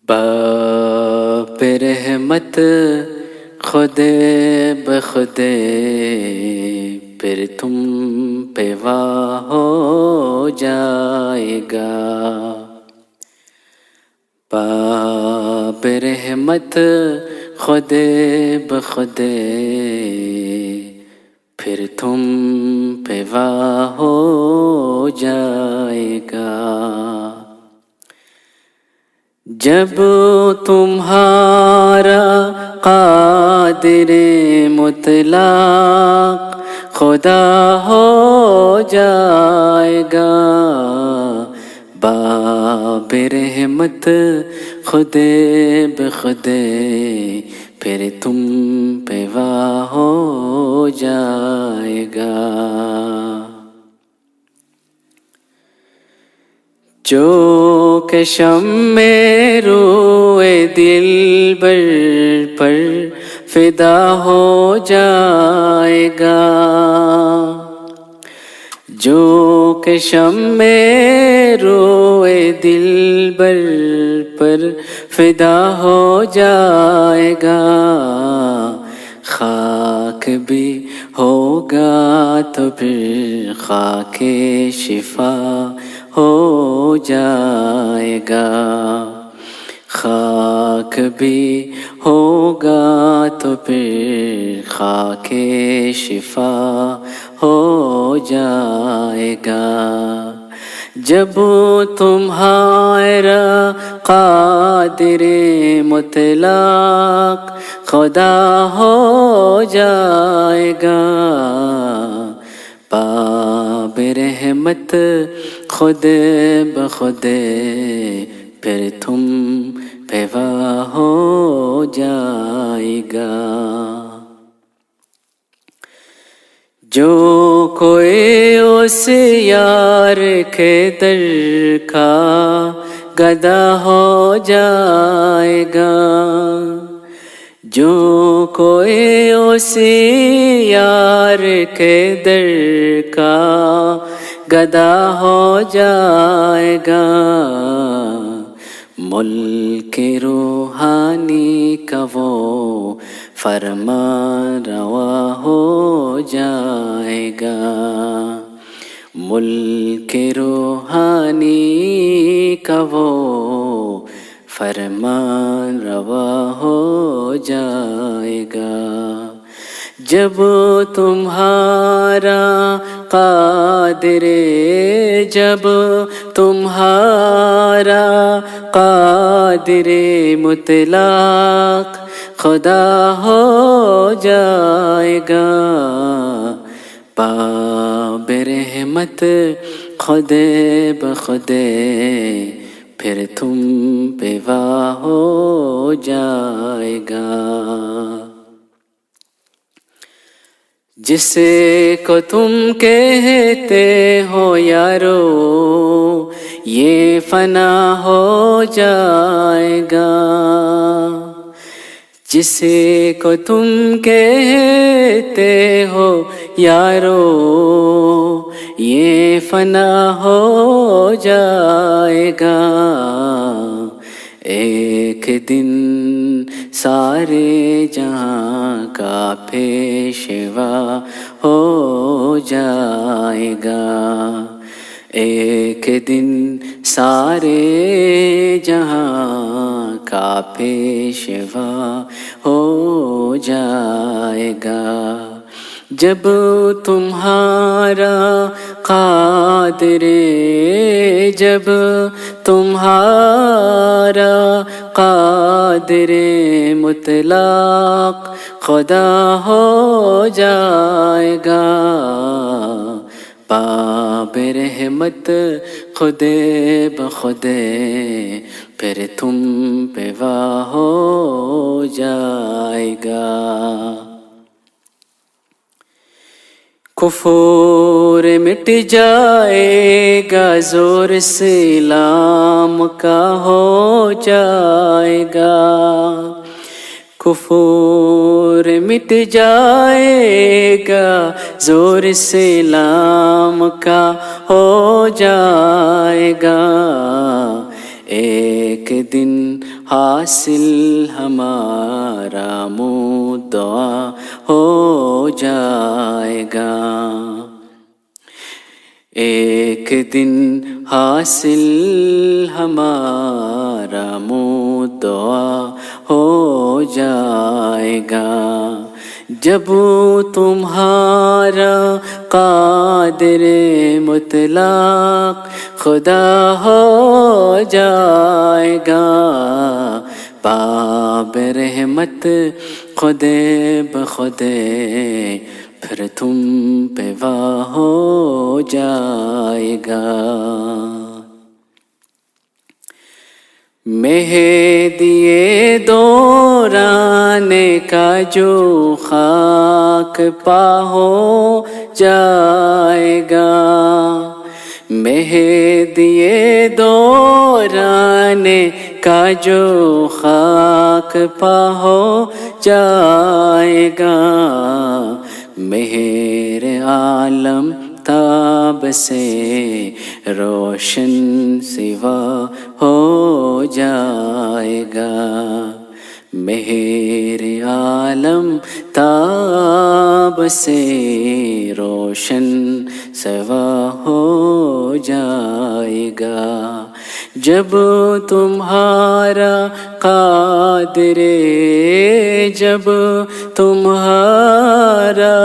باب رحمت خود بخود پھر تم پہ واہ ہو جائے گا۔ باب رحمت خود بخود پھر تم پہ واہ ہو جائے گا۔ جب تمہارا قادر مطلق خدا ہو جائے گا، باب رحمت خود بخود پھر تم پہ واہ ہو جائے گا۔ جو کہ شمع روئے دلبر پر فدا ہو جائے گا، جو کہ شمع روئے دلبر پر فدا ہو جائے گا، خاک بھی ہوگا تو پھر خاک شفا ہو جائے گا، خاک بھی ہوگا تو پھر خاک شفا ہو جائے گا۔ جب تمہارا قادر مطلق خدا ہو جائے گا، باب رحمت خود بخود پھر تم پہ واہ ہو جائے گا۔ جو کوئی اس یار کے در کا گدا ہو جائے گا، جو کوئی اس یار کے در کا گدا ہو جائے گا، ملک روحانی کا وہ فرمان روا ہو جائے گا، ملک روحانی کا وہ فرمان روا ہو جائے گا۔ جب تمہارا قادر قادر مطلق خدا ہو جائے گا، باب رحمت خود بخود پھر تم پہ واہ ہو جائے گا۔ جس کو تم کہتے ہو یارو یہ فنا ہو جائے گا، جس کو تم کہتے ہو یارو یہ فنا ہو جائے گا، ایک دن سارے جہاں کا پیشوا ہو جائے گا، ایک دن سارے جہاں کا پیشوا ہو جائے گا۔ جب تمہارا قادر قادر مطلق خدا ہو جائے گا، باب رحمت خود بخود پھر تم پہ واہ ہو جائے گا۔ کفر مٹ جائے گا زور اسلام کا ہو جائے گا، کفر مٹ جائے گا زور اسلام کا ہو جائے گا، ایک دن حاصل ہمارا مدعا ہو جائے گا، ایک دن حاصل ہمارا مدعا ہو جائے گا، جب تمہارا قادر مطلق خدا ہو جائے گا، باب رحمت خود بخود پھر تم پہ واہ ہو جائے گا۔ مہدی دوران کا جو خاک پا ہو جائے گا، مہدی دوران کا جو خاک پا ہو جائے گا، مہر عالم تاب سے روشن سوا ہو جائے گا، مہر عالم تاب سے روشن سوا ہو جائے گا، جب تمہارا قادر، جب تمہارا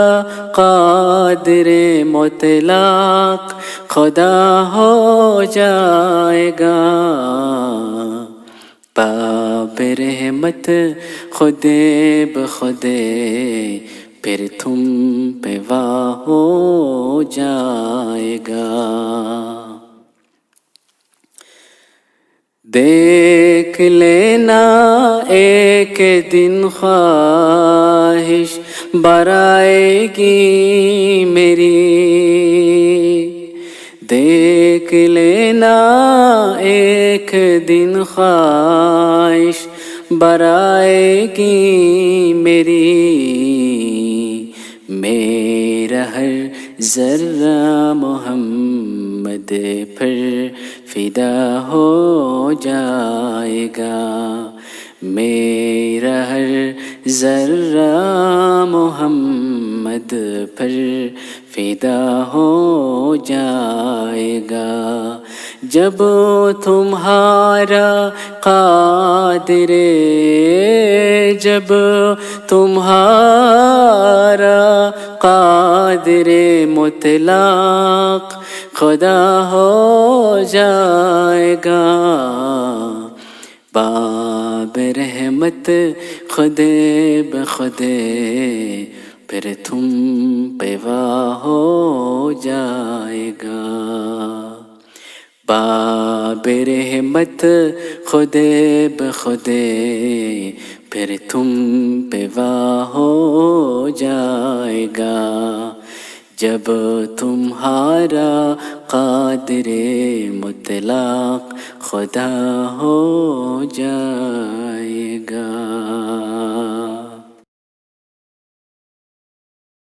قادر مطلق خدا ہو جائے گا، باب رحمت خود بخود پھر تم پہ واہ ہو جائے گا۔ دیکھ لینا ایک دن خواہش برائے گی میری، دیکھ لینا ایک دن خواہش برائے گی میری، میرا ہر ذرہ محمد پر فدا ہو جائے گا، میرا ہر ذرہ محمد پر فدا ہو جائے گا، جب تمہارا قادر، جب تمہارا قادر مطلق خدا ہو جائے گا، باب رحمت خود بخود پھر تم پہ واہ ہو جائے گا، باب رحمت خود بخود پھر تم پہ واہ ہو جائے گا، جب تمہارا قادر مطلق خدا ہو جائے گا۔